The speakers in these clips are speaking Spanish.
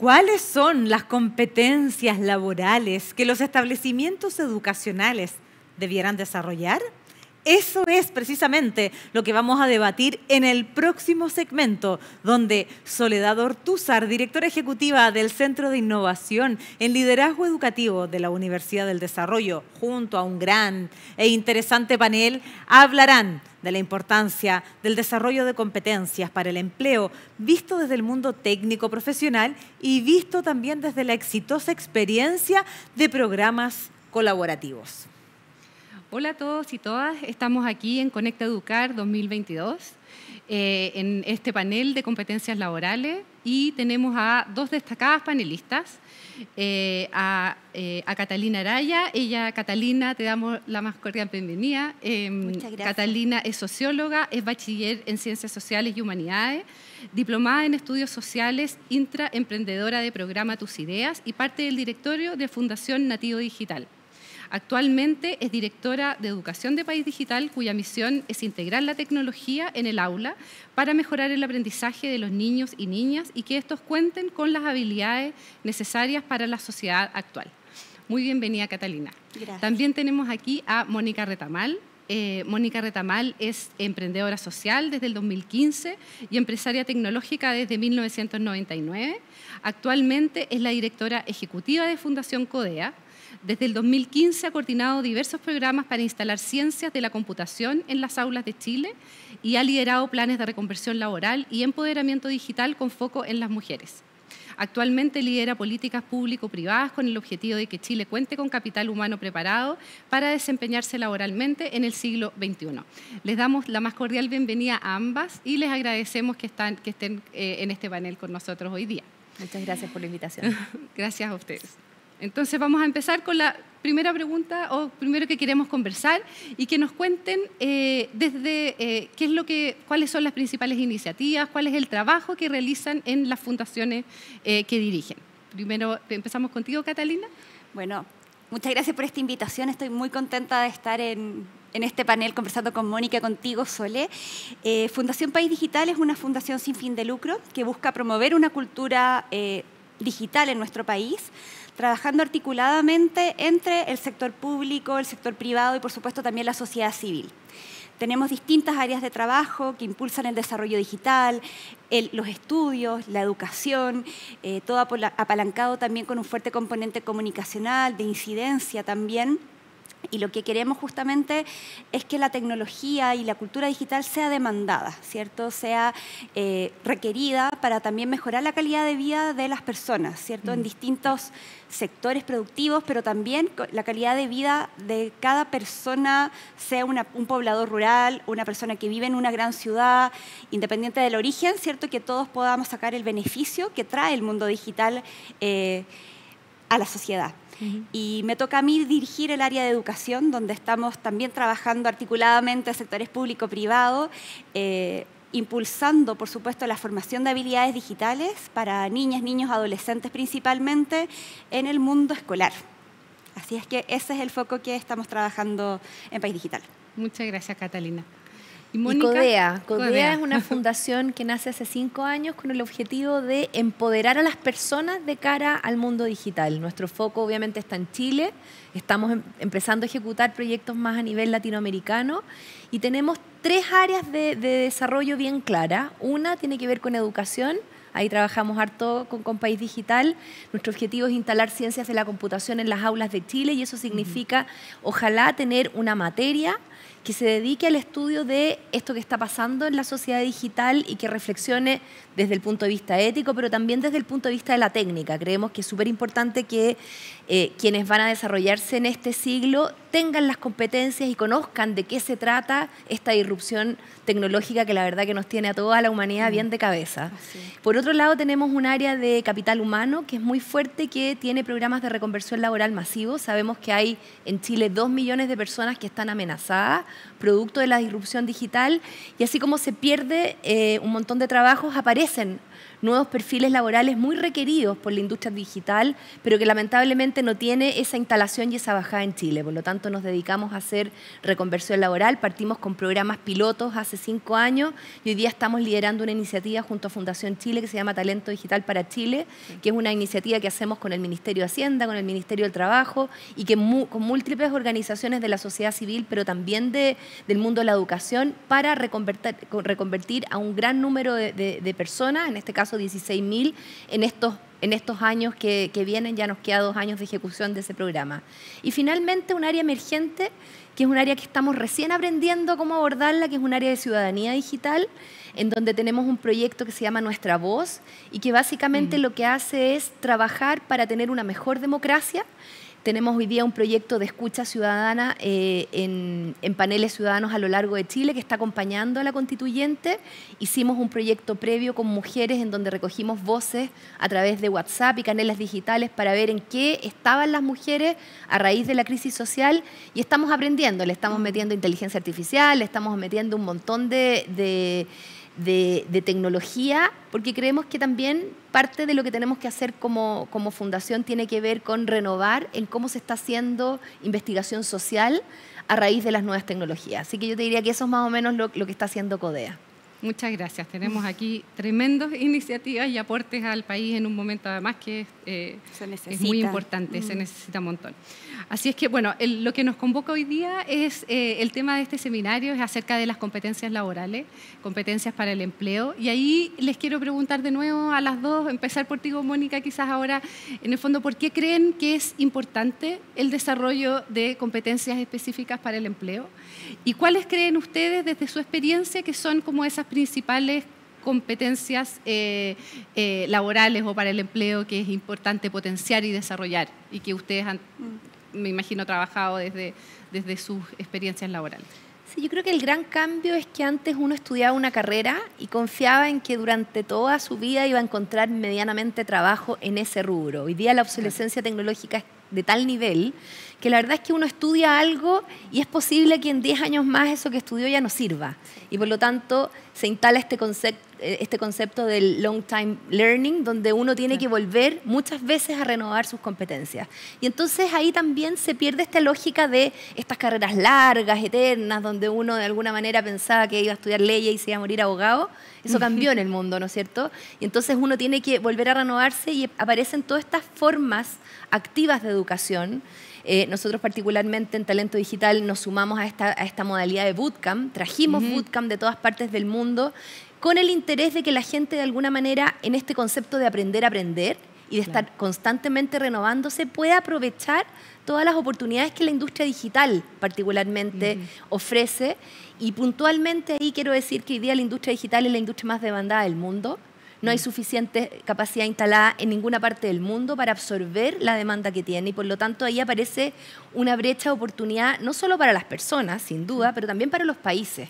¿Cuáles son las competencias laborales que los establecimientos educacionales debieran desarrollar? Eso es precisamente lo que vamos a debatir en el próximo segmento, donde Soledad Ortúzar, directora ejecutiva del Centro de Innovación en Liderazgo Educativo de la Universidad del Desarrollo, junto a un gran e interesante panel, hablarán de la importancia del desarrollo de competencias para el empleo, visto desde el mundo técnico profesional y visto también desde la exitosa experiencia de programas colaborativos. Hola a todos y todas, estamos aquí en Conecta Educar 2022, en este panel de competencias laborales y tenemos a dos destacadas panelistas, a Catalina Araya. Catalina, te damos la más cordial bienvenida. Muchas gracias. Catalina es socióloga, es bachiller en Ciencias Sociales y Humanidades, diplomada en Estudios Sociales, intraemprendedora de programa Tus Ideas y parte del directorio de Fundación Nativo Digital. Actualmente es directora de Educación de País Digital, cuya misión es integrar la tecnología en el aula para mejorar el aprendizaje de los niños y niñas y que estos cuenten con las habilidades necesarias para la sociedad actual. Muy bienvenida, Catalina. Gracias. También tenemos aquí a Mónica Retamal. Mónica Retamal es emprendedora social desde el 2015 y empresaria tecnológica desde 1999. Actualmente es la directora ejecutiva de Fundación Codea. Desde el 2015 ha coordinado diversos programas para instalar ciencias de la computación en las aulas de Chile y ha liderado planes de reconversión laboral y empoderamiento digital con foco en las mujeres. Actualmente lidera políticas público-privadas con el objetivo de que Chile cuente con capital humano preparado para desempeñarse laboralmente en el siglo XXI. Les damos la más cordial bienvenida a ambas y les agradecemos que estén en este panel con nosotros hoy día. Muchas gracias por la invitación. Gracias a ustedes. Entonces vamos a empezar con la primera pregunta o primero que queremos conversar y que nos cuenten cuáles son las principales iniciativas, cuál es el trabajo que realizan en las fundaciones que dirigen. Primero empezamos contigo, Catalina. Bueno, muchas gracias por esta invitación. Estoy muy contenta de estar en este panel conversando con Mónica, contigo, Sole. Fundación País Digital es una fundación sin fin de lucro que busca promover una cultura digital en nuestro país, trabajando articuladamente entre el sector público, el sector privado y, por supuesto, también la sociedad civil. Tenemos distintas áreas de trabajo que impulsan el desarrollo digital, los estudios, la educación, todo apalancado también con un fuerte componente comunicacional, de incidencia también. Y lo que queremos justamente es que la tecnología y la cultura digital sea demandada, ¿cierto? Sea requerida para también mejorar la calidad de vida de las personas, ¿cierto? En distintos sectores productivos, pero también la calidad de vida de cada persona, sea un poblador rural, una persona que vive en una gran ciudad, independiente del origen, ¿cierto? Que todos podamos sacar el beneficio que trae el mundo digital a la sociedad. Y me toca a mí dirigir el área de educación, donde estamos también trabajando articuladamente sectores público-privado, impulsando, por supuesto, la formación de habilidades digitales para niñas, niños, adolescentes principalmente en el mundo escolar. Así es que ese es el foco que estamos trabajando en País Digital. Muchas gracias, Catalina. Y Codea es una fundación que nace hace 5 años con el objetivo de empoderar a las personas de cara al mundo digital. Nuestro foco obviamente está en Chile, estamos empezando a ejecutar proyectos más a nivel latinoamericano y tenemos 3 áreas de desarrollo bien claras. Una tiene que ver con educación. Ahí trabajamos harto con País Digital. Nuestro objetivo es instalar ciencias de la computación en las aulas de Chile y eso significa, ojalá, tener una materia que se dedique al estudio de esto que está pasando en la sociedad digital y que reflexione desde el punto de vista ético, pero también desde el punto de vista de la técnica. Creemos que es súper importante que quienes van a desarrollarse en este siglo tengan las competencias y conozcan de qué se trata esta disrupción tecnológica que la verdad que nos tiene a toda la humanidad bien de cabeza. Por otro lado, tenemos un área de capital humano que es muy fuerte, que tiene programas de reconversión laboral masivos. Sabemos que hay en Chile 2 millones de personas que están amenazadas producto de la disrupción digital y así como se pierde un montón de trabajos, aparecen nuevos perfiles laborales muy requeridos por la industria digital, pero que lamentablemente no tiene esa instalación y esa bajada en Chile. Por lo tanto, nos dedicamos a hacer reconversión laboral. Partimos con programas pilotos hace 5 años y hoy día estamos liderando una iniciativa junto a Fundación Chile que se llama Talento Digital para Chile, que es una iniciativa que hacemos con el Ministerio de Hacienda, con el Ministerio del Trabajo y que con múltiples organizaciones de la sociedad civil, pero también del mundo de la educación, para reconvertir a un gran número de personas, en este caso 16.000, en estos años que vienen. Ya nos queda 2 años de ejecución de ese programa. Y finalmente un área emergente, que es un área que estamos recién aprendiendo cómo abordarla, que es un área de ciudadanía digital, en donde tenemos un proyecto que se llama Nuestra Voz y que básicamente lo que hace es trabajar para tener una mejor democracia. Tenemos hoy día un proyecto de escucha ciudadana en paneles ciudadanos a lo largo de Chile que está acompañando a la constituyente. Hicimos un proyecto previo con mujeres en donde recogimos voces a través de WhatsApp y canales digitales para ver en qué estaban las mujeres a raíz de la crisis social, y estamos aprendiendo, le estamos metiendo inteligencia artificial, le estamos metiendo un montón de tecnología, porque creemos que también parte de lo que tenemos que hacer como fundación tiene que ver con renovar en cómo se está haciendo investigación social a raíz de las nuevas tecnologías. Así que yo te diría que eso es más o menos lo que está haciendo CODEA. Muchas gracias. Tenemos aquí tremendas iniciativas y aportes al país en un momento además que es muy importante, se necesita un montón. Así es que, bueno, lo que nos convoca hoy día es el tema de este seminario, es acerca de las competencias laborales, competencias para el empleo. Y ahí les quiero preguntar de nuevo a las dos, empezar por ti, Mónica, quizás ahora, en el fondo, ¿por qué creen que es importante el desarrollo de competencias específicas para el empleo? ¿Y cuáles creen ustedes, desde su experiencia, que son como esas principales competencias laborales o para el empleo que es importante potenciar y desarrollar y que ustedes han, me imagino, trabajado desde sus experiencias laborales? Sí, yo creo que el gran cambio es que antes uno estudiaba una carrera y confiaba en que durante toda su vida iba a encontrar medianamente trabajo en ese rubro. Hoy día la obsolescencia tecnológica es de tal nivel que la verdad es que uno estudia algo y es posible que en 10 años más eso que estudió ya no sirva. Y por lo tanto se instala este concepto del long time learning, donde uno tiene que volver muchas veces a renovar sus competencias. Y entonces ahí también se pierde esta lógica de estas carreras largas, eternas, donde uno de alguna manera pensaba que iba a estudiar leyes y se iba a morir abogado. Eso cambió en el mundo, ¿no es cierto? Y entonces uno tiene que volver a renovarse y aparecen todas estas formas activas de educación. Nosotros particularmente en Talento Digital nos sumamos a esta modalidad de bootcamp, trajimos bootcamp de todas partes del mundo con el interés de que la gente de alguna manera en este concepto de aprender a aprender y de estar constantemente renovándose pueda aprovechar todas las oportunidades que la industria digital particularmente ofrece. Y puntualmente ahí quiero decir que hoy día la industria digital es la industria más demandada del mundo. No hay suficiente capacidad instalada en ninguna parte del mundo para absorber la demanda que tiene y por lo tanto ahí aparece una brecha de oportunidad no solo para las personas, sin duda, pero también para los países.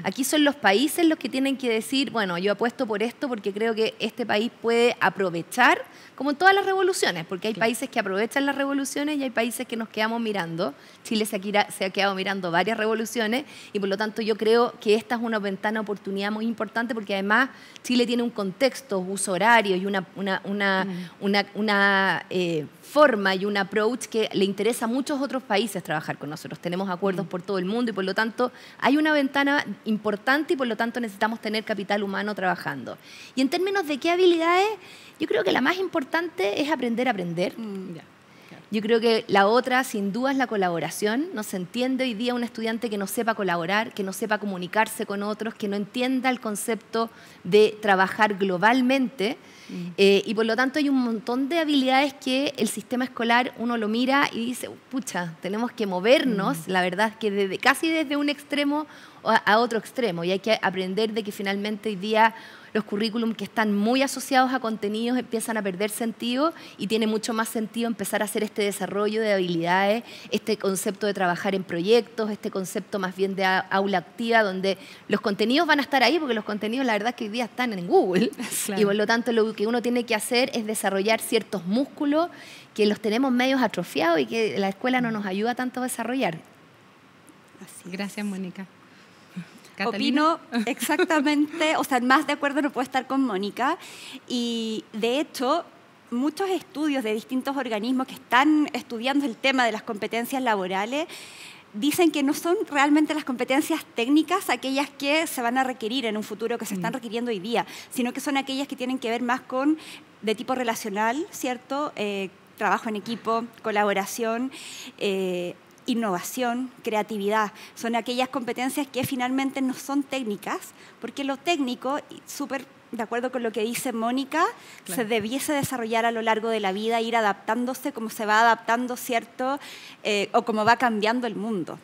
Aquí son los países los que tienen que decir, bueno, yo apuesto por esto porque creo que este país puede aprovechar, como en todas las revoluciones, porque hay países que aprovechan las revoluciones y hay países que nos quedamos mirando. Chile se ha quedado mirando varias revoluciones y por lo tanto yo creo que esta es una ventana de oportunidad muy importante porque además Chile tiene un contexto, uso horario y una forma y un approach que le interesa a muchos otros países trabajar con nosotros. Tenemos acuerdos por todo el mundo y por lo tanto hay una ventana importante y por lo tanto necesitamos tener capital humano trabajando. Y en términos de qué habilidades, yo creo que la más importante es aprender a aprender. Yo creo que la otra, sin duda, es la colaboración. No se entiende hoy día un estudiante que no sepa colaborar, que no sepa comunicarse con otros, que no entienda el concepto de trabajar globalmente. Y por lo tanto hay un montón de habilidades que el sistema escolar uno lo mira y dice, pucha, tenemos que movernos, la verdad es que casi desde un extremo a otro extremo. Y hay que aprender de que finalmente hoy día los currículum que están muy asociados a contenidos empiezan a perder sentido y tiene mucho más sentido empezar a hacer este desarrollo de habilidades, este concepto de trabajar en proyectos, este concepto más bien de aula activa, donde los contenidos van a estar ahí, porque los contenidos la verdad es que hoy día están en Google. Claro. Y por lo tanto lo que uno tiene que hacer es desarrollar ciertos músculos que los tenemos medios atrofiados y que la escuela no nos ayuda tanto a desarrollar. Gracias, Mónica. ¿Catalina? Opino exactamente, o sea, más de acuerdo no puedo estar con Mónica. Y de hecho, muchos estudios de distintos organismos que están estudiando el tema de las competencias laborales dicen que no son realmente las competencias técnicas aquellas que se van a requerir en un futuro, que se están requiriendo hoy día, sino que son aquellas que tienen que ver más con de tipo relacional, ¿cierto? Trabajo en equipo, colaboración, innovación, creatividad. Son aquellas competencias que finalmente no son técnicas, porque lo técnico, súper de acuerdo con lo que dice Mónica, se debiese desarrollar a lo largo de la vida, ir adaptándose como se va adaptando, ¿cierto? O como va cambiando el mundo.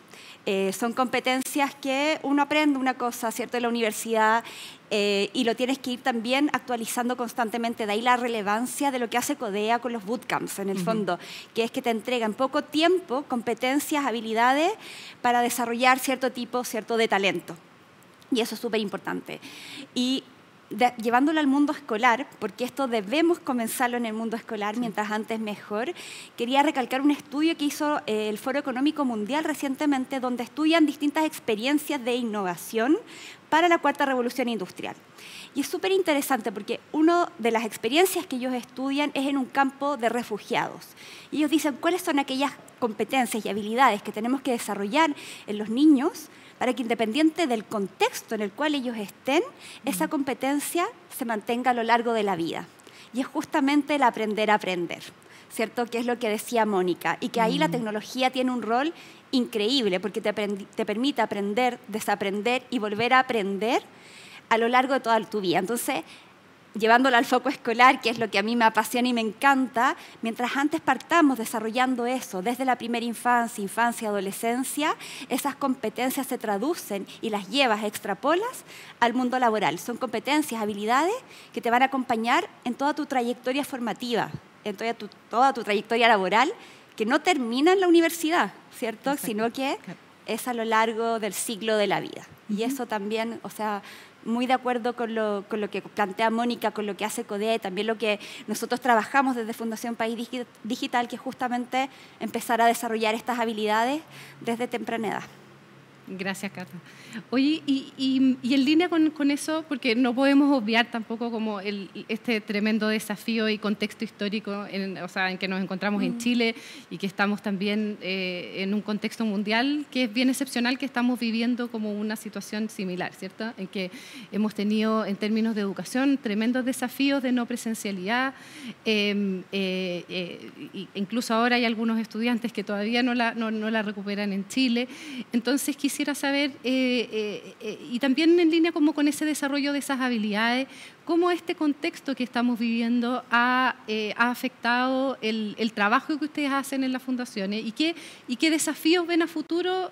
Son competencias que uno aprende una cosa, ¿cierto?, en la universidad y lo tienes que ir también actualizando constantemente. De ahí la relevancia de lo que hace CODEA con los bootcamps, en el fondo, que es que te entregan poco tiempo competencias, habilidades para desarrollar cierto tipo, cierto de talento. Y eso es súper importante. Y llevándolo al mundo escolar, porque esto debemos comenzarlo en el mundo escolar, mientras antes mejor, quería recalcar un estudio que hizo el Foro Económico Mundial recientemente, donde estudian distintas experiencias de innovación para la cuarta revolución industrial. Y es súper interesante porque una de las experiencias que ellos estudian es en un campo de refugiados. Y ellos dicen cuáles son aquellas competencias y habilidades que tenemos que desarrollar en los niños para que, independiente del contexto en el cual ellos estén, esa competencia se mantenga a lo largo de la vida. Y es justamente el aprender a aprender, ¿cierto? Que es lo que decía Mónica. Y que ahí la tecnología tiene un rol increíble, porque te permite aprender, desaprender y volver a aprender a lo largo de toda tu vida. Entonces, llevándolo al foco escolar, que es lo que a mí me apasiona y me encanta, mientras antes partamos desarrollando eso desde la primera infancia, adolescencia, esas competencias se traducen y las llevas, extrapolas al mundo laboral. Son competencias, habilidades que te van a acompañar en toda tu trayectoria formativa, en toda tu trayectoria laboral, que no termina en la universidad, ¿cierto? Exacto. Sino que es a lo largo del ciclo de la vida. Y eso también, o sea, muy de acuerdo con lo que plantea Mónica, con lo que hace CODEA y también lo que nosotros trabajamos desde Fundación País Digital, que es justamente empezar a desarrollar estas habilidades desde temprana edad. Gracias, Cata. Oye, y en línea con eso, porque no podemos obviar tampoco como este tremendo desafío y contexto histórico en que nos encontramos en Chile y que estamos también en un contexto mundial que es bien excepcional, que estamos viviendo como una situación similar, ¿cierto? En que hemos tenido, en términos de educación, tremendos desafíos de no presencialidad. Incluso ahora hay algunos estudiantes que todavía no la recuperan en Chile. Entonces, quisiera saber, y también en línea como con ese desarrollo de esas habilidades, cómo este contexto que estamos viviendo ha afectado el trabajo que ustedes hacen en las fundaciones y qué desafíos ven a futuro,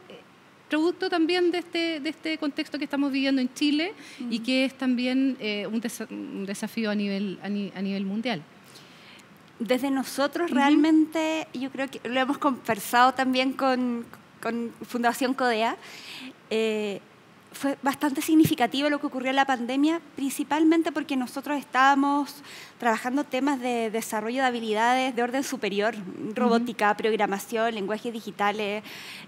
producto también de este contexto que estamos viviendo en Chile y que es también un desafío a nivel mundial. Desde nosotros realmente, yo creo que lo hemos conversado también con Fundación CODEA, fue bastante significativo lo que ocurrió en la pandemia, principalmente porque nosotros estábamos trabajando temas de desarrollo de habilidades de orden superior, robótica, programación, lenguajes digitales,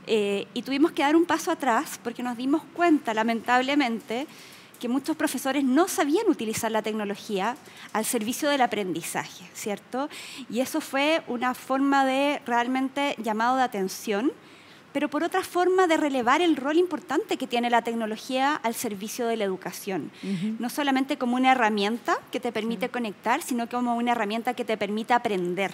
y tuvimos que dar un paso atrás porque nos dimos cuenta, lamentablemente, que muchos profesores no sabían utilizar la tecnología al servicio del aprendizaje, ¿cierto? Y eso fue una forma de realmente llamado de atención, pero por otra forma de relevar el rol importante que tiene la tecnología al servicio de la educación. No solamente como una herramienta que te permite conectar, sino como una herramienta que te permite aprender,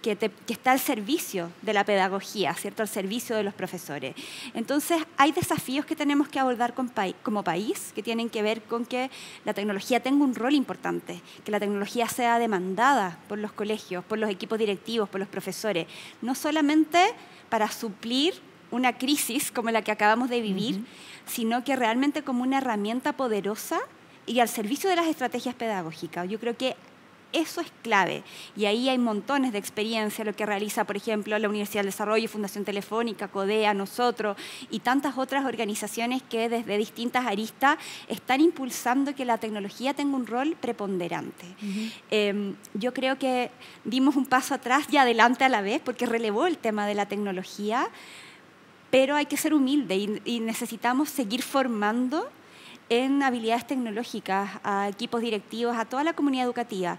que está al servicio de la pedagogía, ¿cierto? Al servicio de los profesores. Entonces, hay desafíos que tenemos que abordar como país, que tienen que ver con que la tecnología tenga un rol importante, que la tecnología sea demandada por los colegios, por los equipos directivos, por los profesores, no solamente para suplir una crisis como la que acabamos de vivir, sino que realmente como una herramienta poderosa y al servicio de las estrategias pedagógicas. Yo creo que eso es clave y ahí hay montones de experiencia, lo que realiza, por ejemplo, la Universidad del Desarrollo, Fundación Telefónica, CODEA, nosotros y tantas otras organizaciones que desde distintas aristas están impulsando que la tecnología tenga un rol preponderante. Yo creo que dimos un paso atrás y adelante a la vez porque relevó el tema de la tecnología, pero hay que ser humilde y necesitamos seguir formando en habilidades tecnológicas a equipos directivos, a toda la comunidad educativa.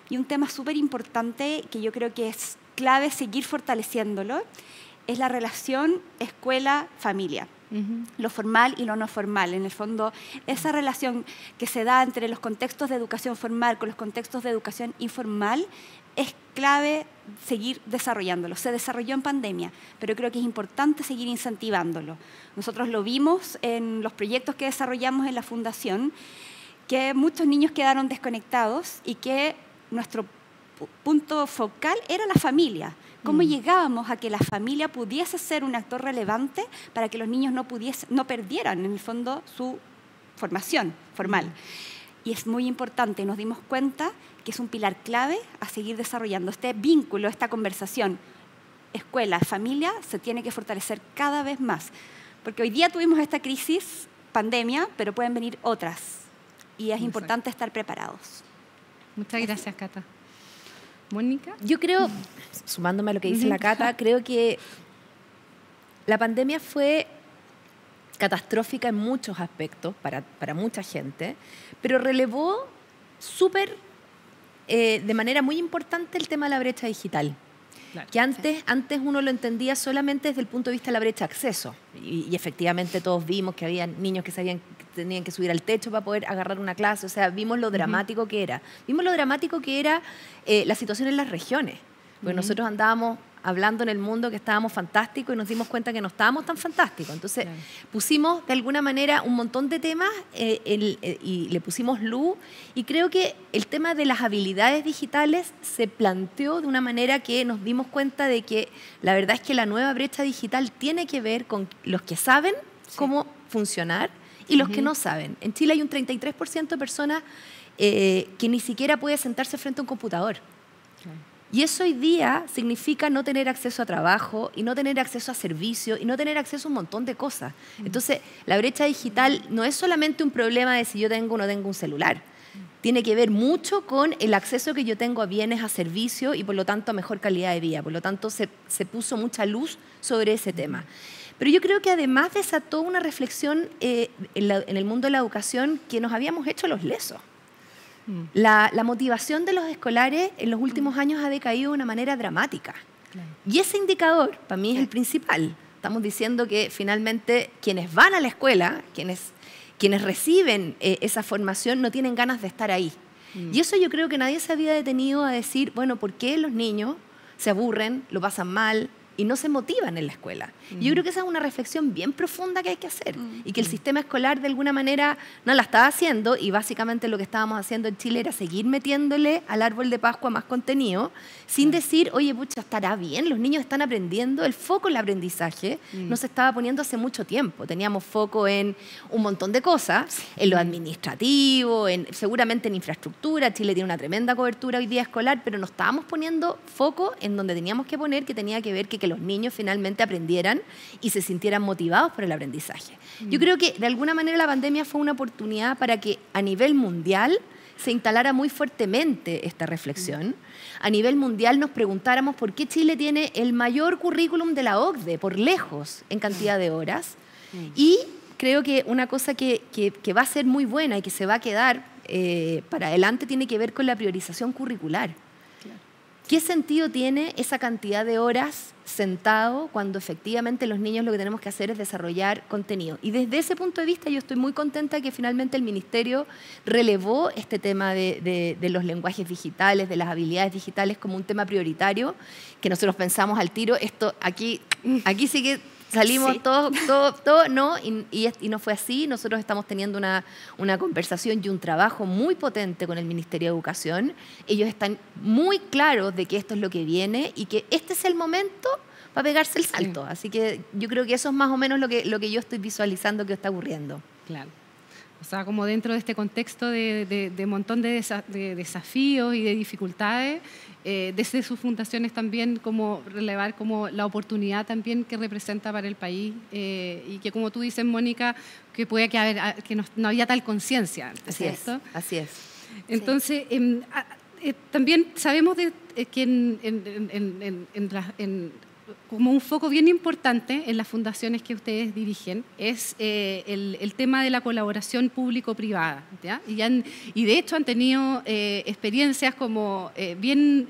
Y un tema súper importante que yo creo que es clave seguir fortaleciéndolo es la relación escuela-familia. Lo formal y lo no formal. En el fondo, esa relación que se da entre los contextos de educación formal con los contextos de educación informal es clave seguir desarrollándolo. Se desarrolló en pandemia, pero creo que es importante seguir incentivándolo. Nosotros lo vimos en los proyectos que desarrollamos en la Fundación, que muchos niños quedaron desconectados y que nuestro punto focal era la familia. ¿Cómo llegábamos a que la familia pudiese ser un actor relevante para que los niños no perdieran, en el fondo, su formación formal? Y es muy importante, nos dimos cuenta que es un pilar clave a seguir desarrollando. Este vínculo, esta conversación, escuela, familia, se tiene que fortalecer cada vez más. Porque hoy día tuvimos esta crisis, pandemia, pero pueden venir otras. Y es importante estar preparados. Muchas gracias, Cata. Mónica. Yo creo, sumándome a lo que dice la Cata, creo que la pandemia fue catastrófica en muchos aspectos para mucha gente, pero relevó de manera muy importante el tema de la brecha digital. Claro, que antes uno lo entendía solamente desde el punto de vista de la brecha de acceso. Y efectivamente todos vimos que había niños que tenían que subir al techo para poder agarrar una clase. O sea, vimos lo dramático que era. Vimos lo dramático que era la situación en las regiones. Porque nosotros andábamos hablando en el mundo que estábamos fantásticos y nos dimos cuenta que no estábamos tan fantásticos. Entonces pusimos de alguna manera un montón de temas y le pusimos luz, y creo que el tema de las habilidades digitales se planteó de una manera que nos dimos cuenta de que la verdad es que la nueva brecha digital tiene que ver con los que saben cómo funcionar y los que no saben. En Chile hay un 33% de personas que ni siquiera puede sentarse frente a un computador. Y eso hoy día significa no tener acceso a trabajo y no tener acceso a servicios y no tener acceso a un montón de cosas. Entonces, la brecha digital no es solamente un problema de si yo tengo o no tengo un celular. Tiene que ver mucho con el acceso que yo tengo a bienes, a servicios y por lo tanto a mejor calidad de vida. Por lo tanto, se puso mucha luz sobre ese tema. Pero yo creo que además desató una reflexión en el mundo de la educación que nos habíamos hecho los lesos. La motivación de los escolares en los últimos años ha decaído de una manera dramática. Claro. Y ese indicador, para mí, es el principal. Estamos diciendo que finalmente quienes van a la escuela, quienes reciben esa formación, no tienen ganas de estar ahí. Y eso yo creo que nadie se había detenido a decir, bueno, ¿por qué los niños se aburren, lo pasan mal y no se motivan en la escuela? Yo creo que esa es una reflexión bien profunda que hay que hacer y que el sistema escolar de alguna manera no la estaba haciendo, y básicamente lo que estábamos haciendo en Chile era seguir metiéndole al árbol de Pascua más contenido sin decir, oye, pucha, estará bien, los niños están aprendiendo. El foco en el aprendizaje no se estaba poniendo hace mucho tiempo. Teníamos foco en un montón de cosas, en lo administrativo, seguramente en infraestructura. Chile tiene una tremenda cobertura hoy día escolar, pero no estábamos poniendo foco en donde teníamos que poner, que tenía que ver que los niños finalmente aprendieran y se sintieran motivados por el aprendizaje. Yo creo que de alguna manera la pandemia fue una oportunidad para que a nivel mundial se instalara muy fuertemente esta reflexión. A nivel mundial nos preguntáramos por qué Chile tiene el mayor currículum de la OCDE, por lejos, en cantidad de horas. Y creo que una cosa que va a ser muy buena y que se va a quedar para adelante tiene que ver con la priorización curricular. ¿Qué sentido tiene esa cantidad de horas sentado cuando efectivamente los niños lo que tenemos que hacer es desarrollar contenido? Y desde ese punto de vista yo estoy muy contenta de que finalmente el Ministerio relevó este tema de los lenguajes digitales, de las habilidades digitales como un tema prioritario, que nosotros pensamos al tiro, esto aquí sí que salimos todos, no, y no fue así. Nosotros estamos teniendo una conversación y un trabajo muy potente con el Ministerio de Educación. Ellos están muy claros de que esto es lo que viene y que este es el momento para pegarse el salto. Así que yo creo que eso es más o menos lo que yo estoy visualizando que está ocurriendo. Claro. O sea, como dentro de este contexto de montón de desafíos y de dificultades, desde sus fundaciones también como relevar como la oportunidad también que representa para el país y que, como tú dices, Mónica, que puede que no había tal conciencia. Así es. Entonces, también sabemos que como un foco bien importante en las fundaciones que ustedes dirigen es el tema de la colaboración público-privada, ¿ya? Y de hecho han tenido experiencias como bien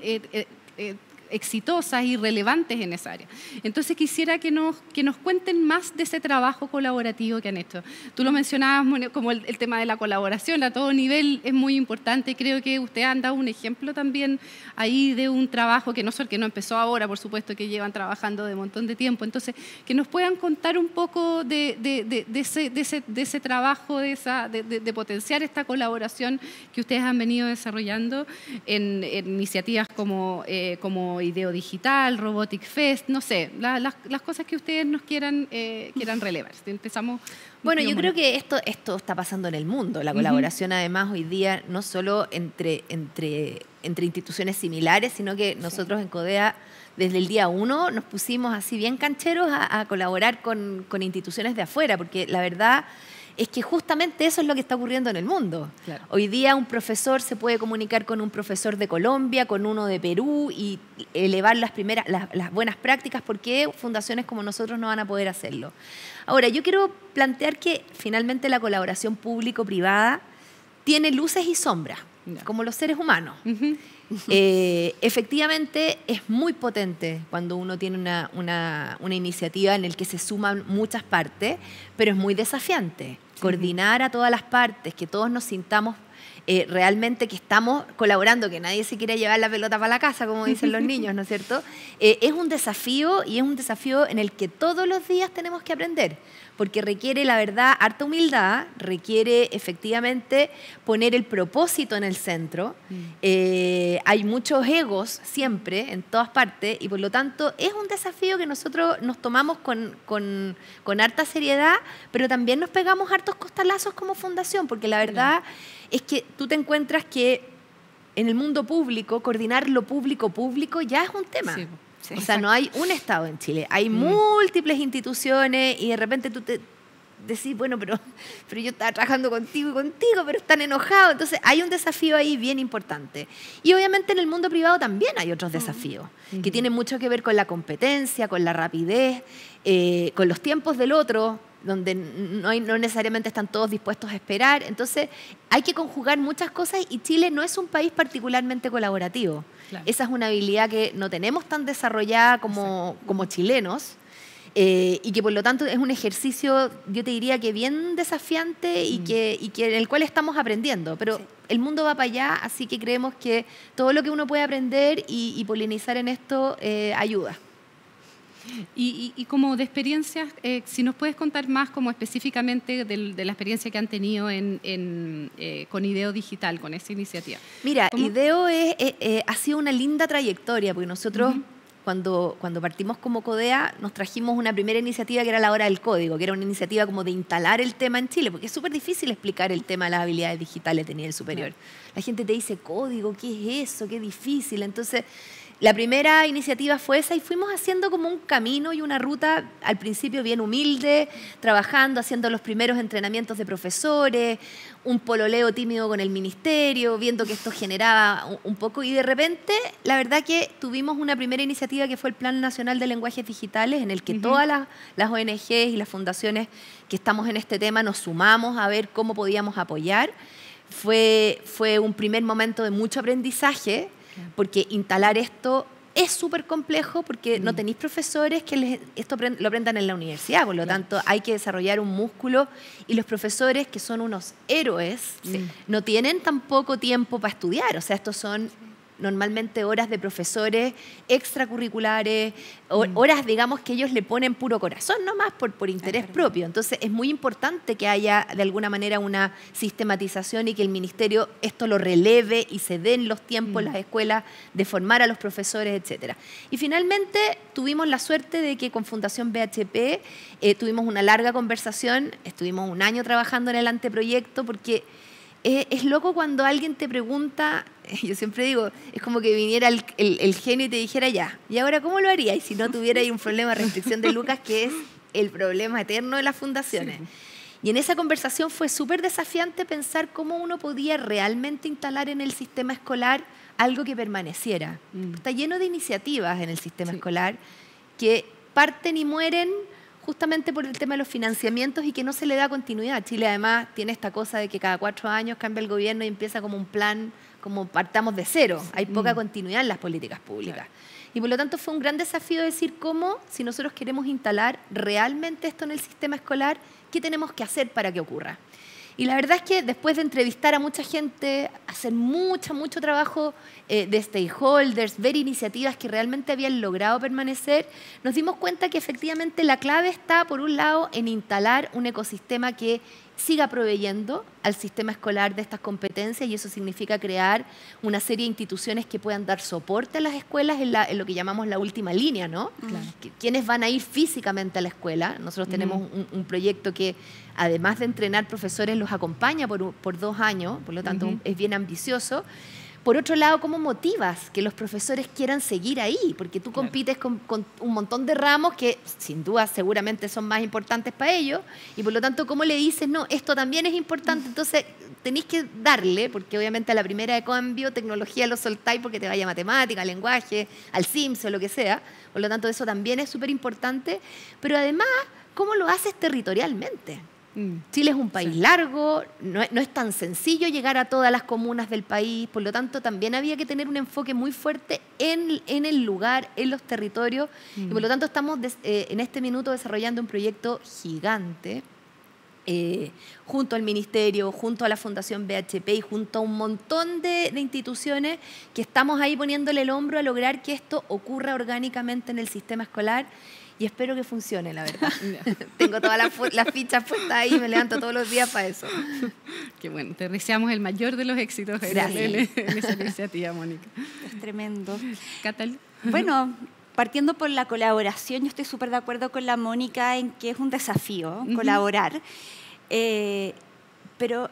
exitosas y relevantes en esa área. Entonces quisiera que nos cuenten más de ese trabajo colaborativo que han hecho. Tú lo mencionabas como el tema de la colaboración a todo nivel es muy importante. Creo que ustedes han dado un ejemplo también ahí de un trabajo que no empezó ahora, por supuesto, que llevan trabajando de un montón de tiempo. Entonces, que nos puedan contar un poco de ese trabajo, de potenciar esta colaboración que ustedes han venido desarrollando en iniciativas como Ideo Digital, Robotic Fest, no sé, las cosas que ustedes nos quieran relevar. Empezamos. Bueno, yo creo que esto está pasando en el mundo. La colaboración, además, hoy día, no solo entre instituciones similares, sino que nosotros en CODEA, desde el día 1, nos pusimos así bien cancheros a colaborar con instituciones de afuera, porque la verdad es que justamente eso es lo que está ocurriendo en el mundo. Claro. Hoy día un profesor se puede comunicar con un profesor de Colombia, con uno de Perú y elevar las buenas prácticas, porque fundaciones como nosotros no van a poder hacerlo. Ahora, yo quiero plantear que finalmente la colaboración público-privada tiene luces y sombras, como los seres humanos. Efectivamente es muy potente cuando uno tiene una iniciativa en la que se suman muchas partes, pero es muy desafiante. Coordinar a todas las partes, que todos nos sintamos realmente que estamos colaborando, que nadie se quiera llevar la pelota para la casa, como dicen los niños, ¿no es cierto? Es un desafío, y es un desafío en el que todos los días tenemos que aprender, porque requiere, la verdad, harta humildad, requiere efectivamente poner el propósito en el centro. Hay muchos egos siempre, en todas partes, y por lo tanto es un desafío que nosotros nos tomamos con harta seriedad, pero también nos pegamos hartos costalazos como fundación, porque la verdad es que tú te encuentras que en el mundo público, coordinar lo público ya es un tema. Sí. Sí, o sea, no hay un Estado en Chile, hay múltiples instituciones y de repente tú te decís, bueno, pero yo estaba trabajando contigo, pero están enojados. Entonces hay un desafío ahí bien importante. Y obviamente en el mundo privado también hay otros desafíos que tienen mucho que ver con la competencia, con la rapidez, con los tiempos del otro, donde no necesariamente están todos dispuestos a esperar. Entonces hay que conjugar muchas cosas y Chile no es un país particularmente colaborativo. Claro. Esa es una habilidad que no tenemos tan desarrollada como chilenos y que por lo tanto es un ejercicio, yo te diría que bien desafiante y que en el cual estamos aprendiendo. Pero el mundo va para allá, así que creemos que todo lo que uno puede aprender y polinizar en esto ayuda. Y como de experiencias, si nos puedes contar más como específicamente de la experiencia que han tenido con Ideo Digital, con esa iniciativa. Mira, Ideo ha sido una linda trayectoria, porque nosotros cuando partimos como CODEA nos trajimos una primera iniciativa que era la Hora del Código, que era una iniciativa como de instalar el tema en Chile, porque es súper difícil explicar el tema de las habilidades digitales de nivel superior. Claro. La gente te dice, código, ¿qué es eso? Qué difícil. Entonces, la primera iniciativa fue esa y fuimos haciendo como un camino y una ruta al principio bien humilde, trabajando, haciendo los primeros entrenamientos de profesores, un pololeo tímido con el ministerio, viendo que esto generaba un poco y de repente la verdad que tuvimos una primera iniciativa que fue el Plan Nacional de Lenguajes Digitales en el que todas las ONGs y las fundaciones que estamos en este tema nos sumamos a ver cómo podíamos apoyar. Fue un primer momento de mucho aprendizaje, porque instalar esto es súper complejo porque no tenéis profesores que esto lo aprendan en la universidad, por lo tanto hay que desarrollar un músculo y los profesores, que son unos héroes, no tienen tampoco tiempo para estudiar, o sea, estos son normalmente horas de profesores extracurriculares, horas, digamos, que ellos le ponen puro corazón nomás por interés propio. Entonces es muy importante que haya de alguna manera una sistematización y que el ministerio esto lo releve y se den los tiempos en las escuelas de formar a los profesores, etcétera. Y finalmente tuvimos la suerte de que con Fundación BHP tuvimos una larga conversación, estuvimos un año trabajando en el anteproyecto porque es loco cuando alguien te pregunta, yo siempre digo, es como que viniera el genio y te dijera ya, ¿y ahora cómo lo haría? Y si no tuviera ahí un problema de restricción de lucas, que es el problema eterno de las fundaciones. Sí. Y en esa conversación fue súper desafiante pensar cómo uno podía realmente instalar en el sistema escolar algo que permaneciera. Está lleno de iniciativas en el sistema escolar que parten y mueren justamente por el tema de los financiamientos y que no se le da continuidad. Chile además tiene esta cosa de que cada 4 años cambia el gobierno y empieza como un plan, como partamos de cero. Hay poca continuidad en las políticas públicas. Claro. Y por lo tanto fue un gran desafío decir cómo, si nosotros queremos instalar realmente esto en el sistema escolar, ¿qué tenemos que hacer para que ocurra? Y la verdad es que después de entrevistar a mucha gente, hacer mucho trabajo de stakeholders, ver iniciativas que realmente habían logrado permanecer, nos dimos cuenta que efectivamente la clave está, por un lado, en instalar un ecosistema que siga proveyendo al sistema escolar de estas competencias, y eso significa crear una serie de instituciones que puedan dar soporte a las escuelas en lo que llamamos la última línea, ¿no? Claro. ¿Quiénes van a ir físicamente a la escuela? Nosotros tenemos un proyecto que, además de entrenar profesores, los acompaña por 2 años, por lo tanto es bien ambicioso. Por otro lado, ¿cómo motivas que los profesores quieran seguir ahí? Porque tú compites con un montón de ramos que, sin duda, seguramente son más importantes para ellos, y por lo tanto, ¿cómo le dices, no, esto también es importante? Entonces, tenéis que darle, porque obviamente a la primera de cambio, tecnología lo soltáis porque te vaya a matemática, lenguaje, al Sims o lo que sea. Por lo tanto, eso también es súper importante. Pero además, ¿cómo lo haces territorialmente? Chile es un país largo, no es tan sencillo llegar a todas las comunas del país, por lo tanto también había que tener un enfoque muy fuerte en el lugar, en los territorios, y por lo tanto estamos en este minuto desarrollando un proyecto gigante junto al Ministerio, junto a la Fundación BHP y junto a un montón de instituciones que estamos ahí poniéndole el hombro a lograr que esto ocurra orgánicamente en el sistema escolar. Y espero que funcione, la verdad. Tengo todas las fichas puestas ahí y me levanto todos los días para eso. Qué bueno, te deseamos el mayor de los éxitos en esa iniciativa, Mónica. Es tremendo. Catalina. Bueno, partiendo por la colaboración, yo estoy súper de acuerdo con la Mónica en que es un desafío colaborar. Pero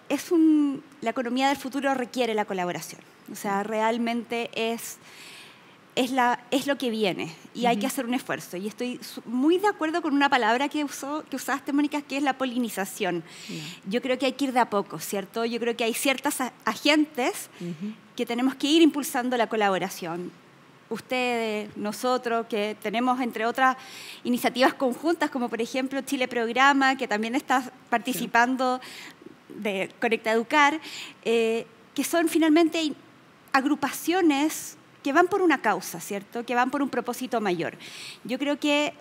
la economía del futuro requiere la colaboración. O sea, realmente es lo que viene y hay que hacer un esfuerzo. Y estoy muy de acuerdo con una palabra que usaste, Mónica, que es la polinización. Yo creo que hay que ir de a poco, ¿cierto? Yo creo que hay ciertas agentes que tenemos que ir impulsando la colaboración. Ustedes, nosotros, que tenemos, entre otras, iniciativas conjuntas, como por ejemplo Chile Programa, que también está participando de Conecta Educar, que son finalmente agrupaciones que van por una causa, ¿cierto? Que van por un propósito mayor. Yo creo que,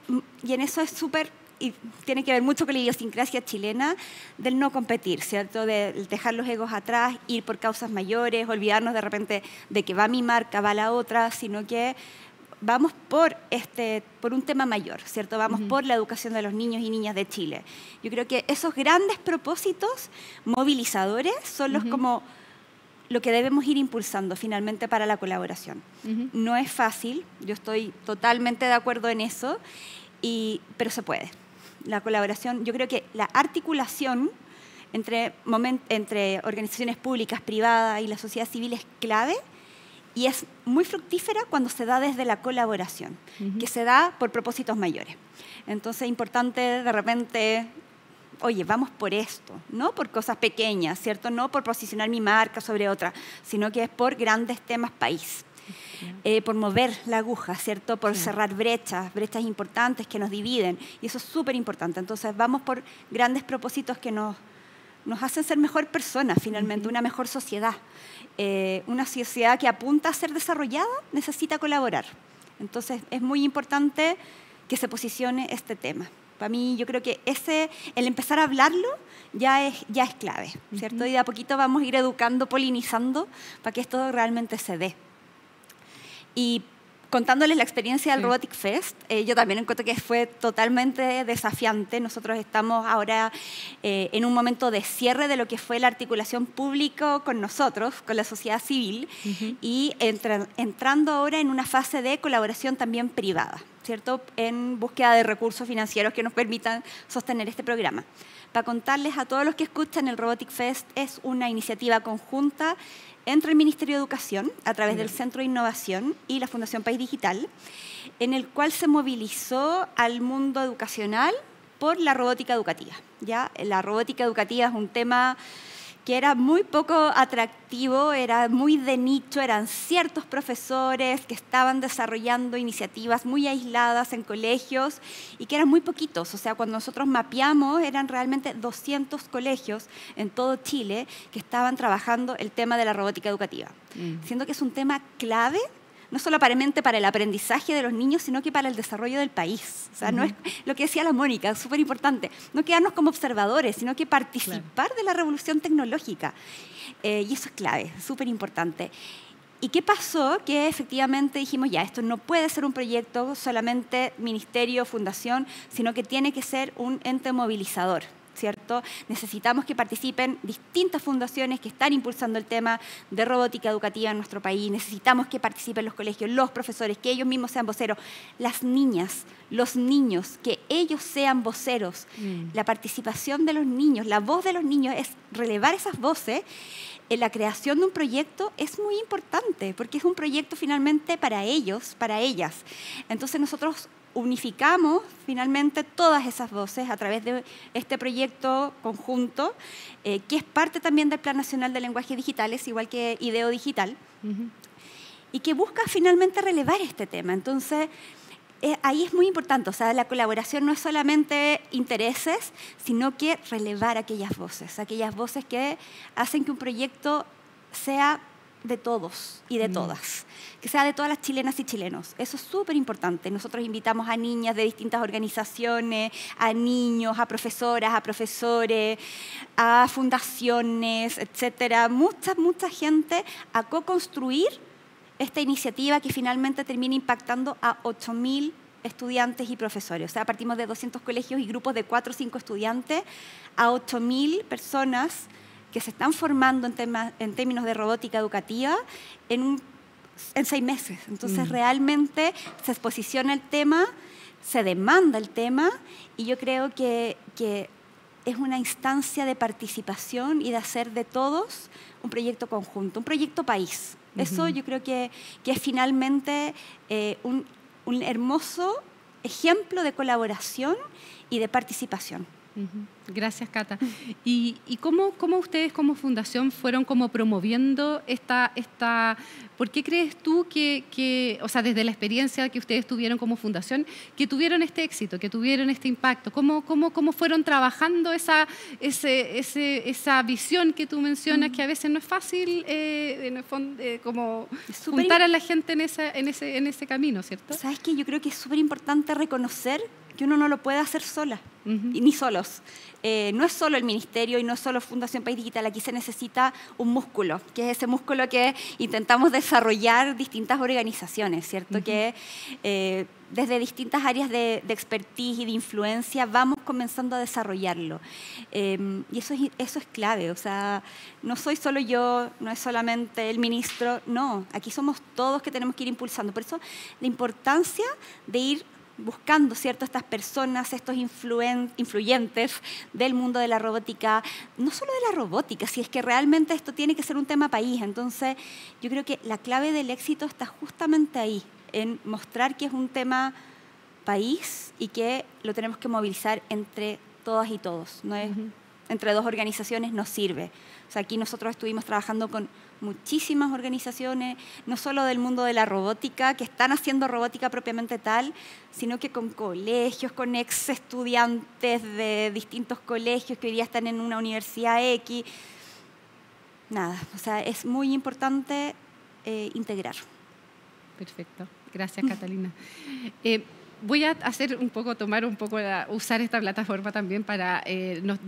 y en eso es súper, y tiene que ver mucho con la idiosincrasia chilena, del no competir, ¿cierto? De dejar los egos atrás, ir por causas mayores, olvidarnos de repente de que va mi marca, va la otra, sino que vamos por un tema mayor, ¿cierto? Vamos por la educación de los niños y niñas de Chile. Yo creo que esos grandes propósitos movilizadores son los como lo que debemos ir impulsando finalmente para la colaboración. No es fácil, yo estoy totalmente de acuerdo en eso, pero se puede. La colaboración, yo creo que la articulación entre organizaciones públicas, privadas y la sociedad civil es clave, y es muy fructífera cuando se da desde la colaboración, que se da por propósitos mayores. Entonces es importante de repente, oye, vamos por esto, no por cosas pequeñas, ¿cierto? No por posicionar mi marca sobre otra, sino que es por grandes temas país. Por mover la aguja, ¿cierto? Por cerrar brechas importantes que nos dividen, y eso es súper importante. Entonces vamos por grandes propósitos que nos hacen ser mejor personas, finalmente, una mejor sociedad. Una sociedad que apunta a ser desarrollada necesita colaborar. Entonces es muy importante que se posicione este tema. Para mí, yo creo que el empezar a hablarlo ya es clave, ¿cierto? Y de a poquito vamos a ir educando, polinizando, para que esto realmente se dé. Y contándoles la experiencia del Robotic Fest, yo también encuentro que fue totalmente desafiante. Nosotros estamos ahora en un momento de cierre de lo que fue la articulación pública con nosotros, con la sociedad civil, y entrando ahora en una fase de colaboración también privada, ¿cierto? En búsqueda de recursos financieros que nos permitan sostener este programa. Para contarles a todos los que escuchan, el Robotic Fest es una iniciativa conjunta entre el Ministerio de Educación, a través del Centro de Innovación y la Fundación País Digital, en el cual se movilizó al mundo educacional por la robótica educativa. ¿Ya? La robótica educativa es un tema que era muy poco atractivo, era muy de nicho, eran ciertos profesores que estaban desarrollando iniciativas muy aisladas en colegios y que eran muy poquitos. O sea, cuando nosotros mapeamos, eran realmente 200 colegios en todo Chile que estaban trabajando el tema de la robótica educativa. Siendo que es un tema clave, no solamente para el aprendizaje de los niños, sino que para el desarrollo del país. O sea, no es lo que decía la Mónica, es súper importante, no quedarnos como observadores, sino que participar de la revolución tecnológica. Y eso es clave, súper importante. ¿Y qué pasó? Que efectivamente dijimos, ya, esto no puede ser un proyecto solamente ministerio, fundación, sino que tiene que ser un ente movilizador, ¿cierto? Necesitamos que participen distintas fundaciones que están impulsando el tema de robótica educativa en nuestro país. Necesitamos que participen los colegios, los profesores, que ellos mismos sean voceros, las niñas, los niños, que ellos sean voceros. La participación de los niños, la voz de los niños es relevar esas voces. En la creación de un proyecto es muy importante porque es un proyecto finalmente para ellos, para ellas. Entonces nosotros unificamos finalmente todas esas voces a través de este proyecto conjunto, que es parte también del Plan Nacional de Lenguajes Digitales, igual que IDEO Digital, y que busca finalmente relevar este tema. Entonces, ahí es muy importante, o sea, la colaboración no es solamente intereses, sino que relevar aquellas voces que hacen que un proyecto sea de todos y de todas, que sea de todas las chilenas y chilenos. Eso es súper importante. Nosotros invitamos a niñas de distintas organizaciones, a niños, a profesoras, a profesores, a fundaciones, etcétera. Mucha gente a co-construir esta iniciativa que finalmente termina impactando a 8.000 estudiantes y profesores. O sea, partimos de 200 colegios y grupos de 4 o 5 estudiantes a 8.000 personas que se están formando en términos de robótica educativa en 6 meses. Entonces, realmente se posiciona el tema, se demanda el tema, y yo creo que es una instancia de participación y de hacer de todos un proyecto conjunto, un proyecto país. Eso yo creo que es finalmente un hermoso ejemplo de colaboración y de participación. Gracias, Cata. ¿Y cómo ustedes como fundación fueron como promoviendo esta ¿por qué crees tú que, o sea, desde la experiencia que ustedes tuvieron como fundación, que tuvieron este éxito, que tuvieron este impacto? ¿Cómo fueron trabajando esa visión que tú mencionas, que a veces no es fácil como juntar a la gente en ese camino, ¿cierto? ¿Sabes qué? Yo creo que es súper importante reconocer que uno no lo puede hacer sola, y ni solos. No es solo el Ministerio y no es solo Fundación País Digital, aquí se necesita un músculo, que es ese músculo que intentamos desarrollar distintas organizaciones, ¿cierto? Que desde distintas áreas de expertise y de influencia vamos comenzando a desarrollarlo. Y eso es clave, o sea, no soy solo yo, no es solamente el ministro, no, aquí somos todos que tenemos que ir impulsando. Por eso la importancia de ir buscando, ¿cierto?, estas personas, estos influyentes del mundo de la robótica, no solo de la robótica, si es que realmente esto tiene que ser un tema país. Entonces, yo creo que la clave del éxito está justamente ahí, en mostrar que es un tema país y que lo tenemos que movilizar entre todas y todos. No es entre 2 organizaciones, no sirve. O sea, aquí nosotros estuvimos trabajando con muchísimas organizaciones, no solo del mundo de la robótica, que están haciendo robótica propiamente tal, sino que con colegios, con ex estudiantes de distintos colegios que hoy día están en una universidad X. Nada, o sea, es muy importante integrar. Perfecto. Gracias, Catalina. Voy a usar esta plataforma también para...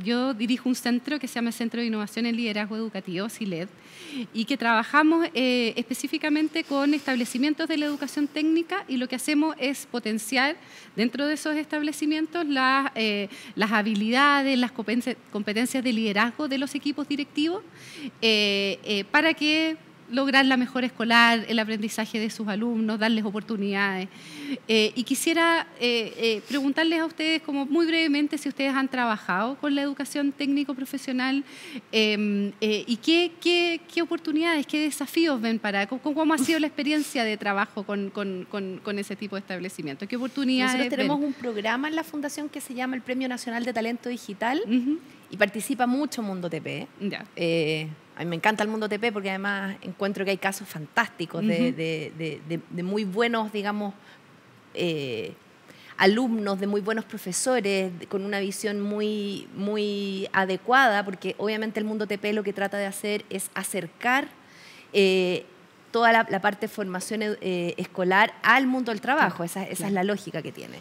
yo dirijo un centro que se llama Centro de Innovación en Liderazgo Educativo, CILED, y que trabajamos específicamente con establecimientos de la educación técnica, y lo que hacemos es potenciar dentro de esos establecimientos las habilidades, las competencias de liderazgo de los equipos directivos para que lograr la mejora escolar, el aprendizaje de sus alumnos, darles oportunidades. Y quisiera preguntarles a ustedes, como muy brevemente, si ustedes han trabajado con la educación técnico-profesional y qué oportunidades, qué desafíos ven cómo ha sido la experiencia de trabajo con ese tipo de establecimientos. ¿Qué oportunidades Nosotros tenemos ven? un programa en la Fundación que se llama el Premio Nacional de Talento Digital, y participa mucho Mundo TP. Ya. A mí me encanta el Mundo TP porque además encuentro que hay casos fantásticos de muy buenos, digamos, alumnos, de muy buenos profesores, con una visión muy, muy adecuada, porque obviamente el Mundo TP lo que trata de hacer es acercar toda la parte de formación escolar al mundo del trabajo. Esa es la lógica que tiene.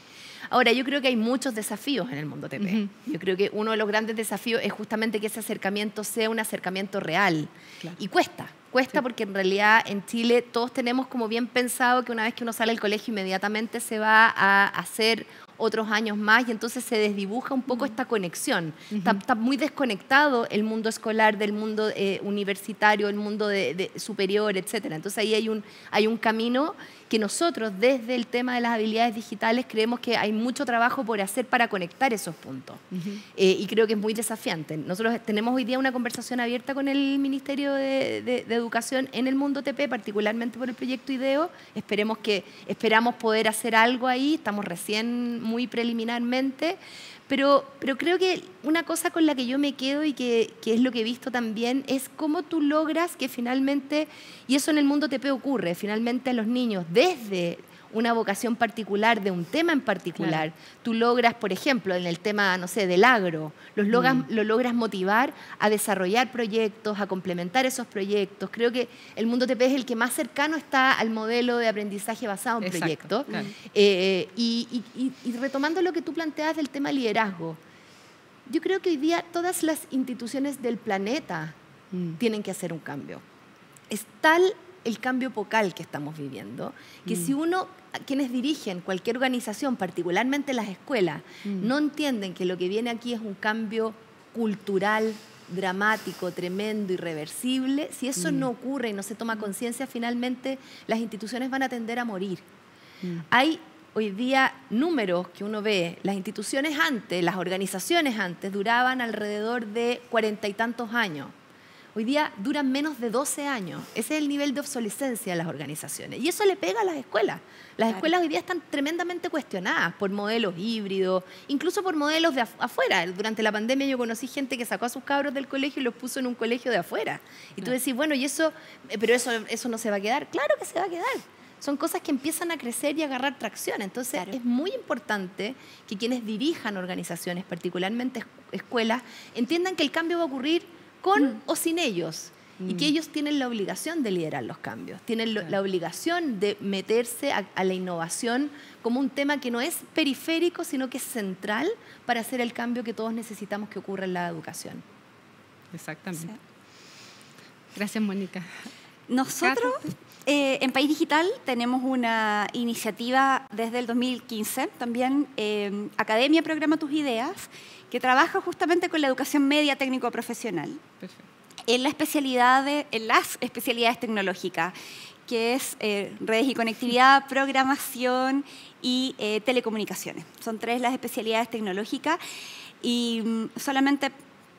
Ahora, yo creo que hay muchos desafíos en el Mundo TP. Yo creo que uno de los grandes desafíos es justamente que ese acercamiento sea un acercamiento real. Claro. Y cuesta porque en realidad en Chile todos tenemos como bien pensado que una vez que uno sale del colegio inmediatamente se va a hacer otros años más y entonces se desdibuja un poco esta conexión. Está muy desconectado el mundo escolar del mundo universitario, el mundo de superior, etc. Entonces ahí hay un camino que nosotros desde el tema de las habilidades digitales creemos que hay mucho trabajo por hacer para conectar esos puntos. Y creo que es muy desafiante. Nosotros tenemos hoy día una conversación abierta con el Ministerio de Educación en el Mundo TP, particularmente por el proyecto IDEO. Esperamos poder hacer algo ahí, estamos recién muy preliminarmente, pero creo que una cosa con la que yo me quedo y que es lo que he visto también es cómo tú logras que finalmente, y eso en el Mundo TP ocurre, finalmente a los niños desde una vocación particular, de un tema en particular, tú logras, por ejemplo, en el tema, no sé, del agro, lo logras motivar a desarrollar proyectos, a complementar esos proyectos. Creo que el Mundo TP es el que más cercano está al modelo de aprendizaje basado en proyectos. Claro. Y retomando lo que tú planteas del tema liderazgo, yo creo que hoy día todas las instituciones del planeta tienen que hacer un cambio. Es tal el cambio epocal que estamos viviendo, que si quienes dirigen cualquier organización, particularmente las escuelas, no entienden que lo que viene aquí es un cambio cultural, dramático, tremendo, irreversible, si eso no ocurre y no se toma conciencia, finalmente las instituciones van a tender a morir. Hay hoy día números que uno ve, las instituciones antes, las organizaciones antes, duraban alrededor de 40 y tantos años. Hoy día duran menos de 12 años. Ese es el nivel de obsolescencia de las organizaciones. Y eso le pega a las escuelas. Las escuelas hoy día están tremendamente cuestionadas por modelos híbridos, incluso por modelos de afuera. Durante la pandemia yo conocí gente que sacó a sus cabros del colegio y los puso en un colegio de afuera. Y tú decís, bueno, ¿y eso? ¿Pero eso no se va a quedar? Claro que se va a quedar. Son cosas que empiezan a crecer y a agarrar tracción. Entonces, es muy importante que quienes dirijan organizaciones, particularmente escuelas, entiendan que el cambio va a ocurrir con o sin ellos, y que ellos tienen la obligación de liderar los cambios, tienen la obligación de meterse a la innovación como un tema que no es periférico, sino que es central para hacer el cambio que todos necesitamos que ocurra en la educación. Exactamente. Sí. Gracias, Mónica. Nosotros, en País Digital, tenemos una iniciativa desde el 2015, también Academia Programa Tus Ideas, que trabaja justamente con la educación media técnico-profesional en las especialidades tecnológicas, que es redes y conectividad, programación y telecomunicaciones. Son 3 las especialidades tecnológicas y solamente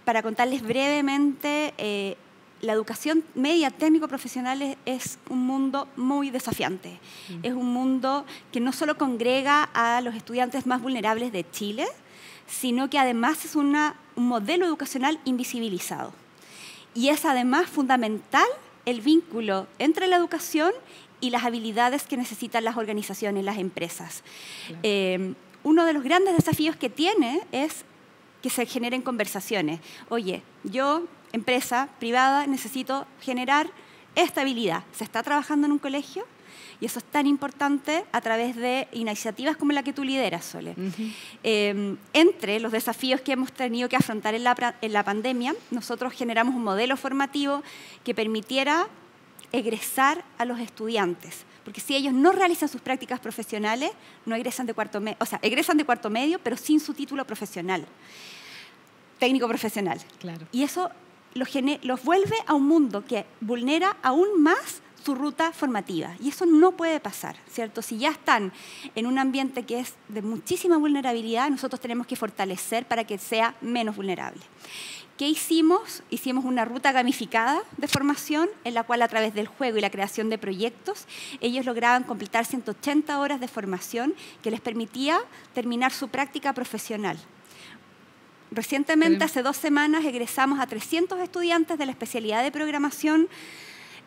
para contarles brevemente, la educación media técnico-profesional es un mundo muy desafiante. Es un mundo que no solo congrega a los estudiantes más vulnerables de Chile, sino que además es un modelo educacional invisibilizado. Y es además fundamental el vínculo entre la educación y las habilidades que necesitan las organizaciones, las empresas. Claro. Uno de los grandes desafíos que tiene es que se generen conversaciones. Oye, yo, empresa privada, necesito generar esta habilidad. ¿Se está trabajando en un colegio? Y eso es tan importante a través de iniciativas como la que tú lideras, Sole. Entre los desafíos que hemos tenido que afrontar en la pandemia, nosotros generamos un modelo formativo que permitiera egresar a los estudiantes. Porque si ellos no realizan sus prácticas profesionales, no egresan de cuarto medio, o sea, egresan de cuarto medio, pero sin su título profesional, técnico profesional. Claro. Y eso los vuelve a un mundo que vulnera aún más su ruta formativa. Y eso no puede pasar, ¿cierto? Si ya están en un ambiente que es de muchísima vulnerabilidad, nosotros tenemos que fortalecer para que sea menos vulnerable. ¿Qué hicimos? Hicimos una ruta gamificada de formación en la cual a través del juego y la creación de proyectos ellos lograban completar 180 horas de formación que les permitía terminar su práctica profesional. Recientemente, hace 2 semanas, egresamos a 300 estudiantes de la especialidad de programación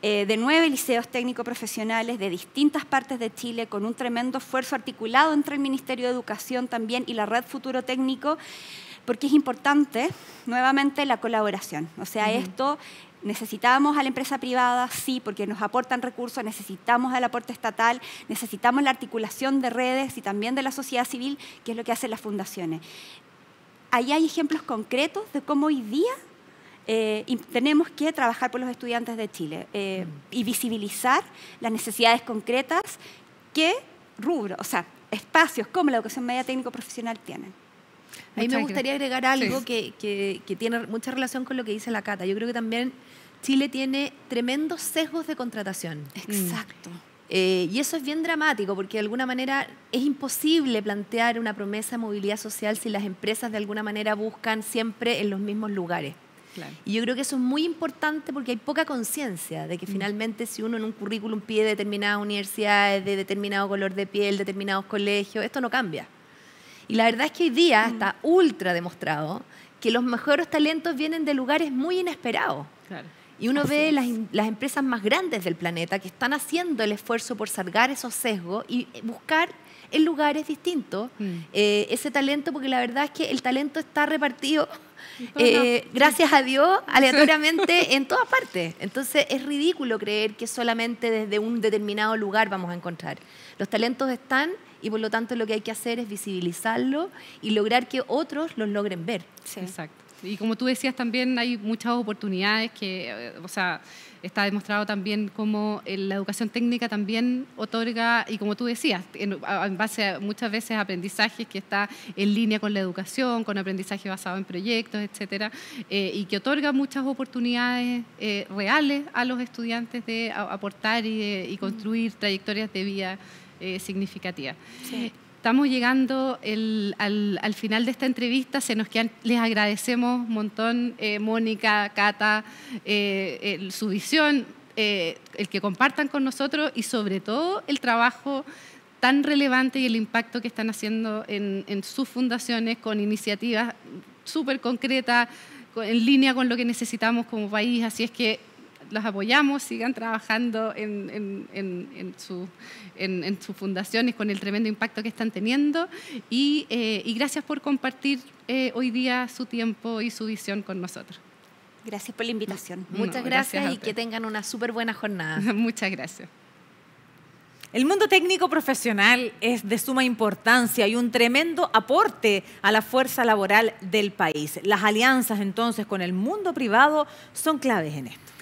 de 9 liceos técnico-profesionales de distintas partes de Chile, con un tremendo esfuerzo articulado entre el Ministerio de Educación también y la Red Futuro Técnico, porque es importante, nuevamente, la colaboración. O sea, esto necesitamos a la empresa privada, sí, porque nos aportan recursos, necesitamos el aporte estatal, necesitamos la articulación de redes y también de la sociedad civil, que es lo que hacen las fundaciones. Ahí hay ejemplos concretos de cómo hoy día tenemos que trabajar por los estudiantes de Chile y visibilizar las necesidades concretas que rubros, o sea, espacios como la educación media técnico-profesional tienen. A mí me gustaría agregar algo que tiene mucha relación con lo que dice la Cata. Yo creo que también Chile tiene tremendos sesgos de contratación. Exacto. Y eso es bien dramático, porque de alguna manera es imposible plantear una promesa de movilidad social si las empresas de alguna manera buscan siempre en los mismos lugares. Claro. Y yo creo que eso es muy importante porque hay poca conciencia de que finalmente si uno en un currículum pide determinadas universidades, de determinado color de piel, determinados colegios, esto no cambia. Y la verdad es que hoy día está ultra demostrado que los mejores talentos vienen de lugares muy inesperados. Claro. Y uno ve las empresas más grandes del planeta que están haciendo el esfuerzo por salvar esos sesgos y buscar en lugares distintos ese talento, porque la verdad es que el talento está repartido, gracias a Dios, aleatoriamente en todas partes. Entonces es ridículo creer que solamente desde un determinado lugar vamos a encontrar. Los talentos están y por lo tanto lo que hay que hacer es visibilizarlo y lograr que otros los logren ver. Sí. Exacto. Y como tú decías, también hay muchas oportunidades que, o sea, está demostrado también cómo la educación técnica también otorga, y como tú decías, en base a muchas veces aprendizajes que está en línea con la educación, con aprendizaje basado en proyectos, etcétera, y que otorga muchas oportunidades reales a los estudiantes de aportar y construir trayectorias de vida significativas. Sí. Estamos llegando al final de esta entrevista. Les agradecemos un montón, Mónica, Cata, su visión, el que compartan con nosotros y sobre todo el trabajo tan relevante y el impacto que están haciendo en sus fundaciones con iniciativas súper concretas, en línea con lo que necesitamos como país. Así es que los apoyamos, sigan trabajando en sus fundaciones con el tremendo impacto que están teniendo y gracias por compartir hoy día su tiempo y su visión con nosotros. Gracias por la invitación. Muchas gracias y que tengan una súper buena jornada. Muchas gracias. El mundo técnico profesional es de suma importancia y un tremendo aporte a la fuerza laboral del país. Las alianzas entonces con el mundo privado son claves en esto.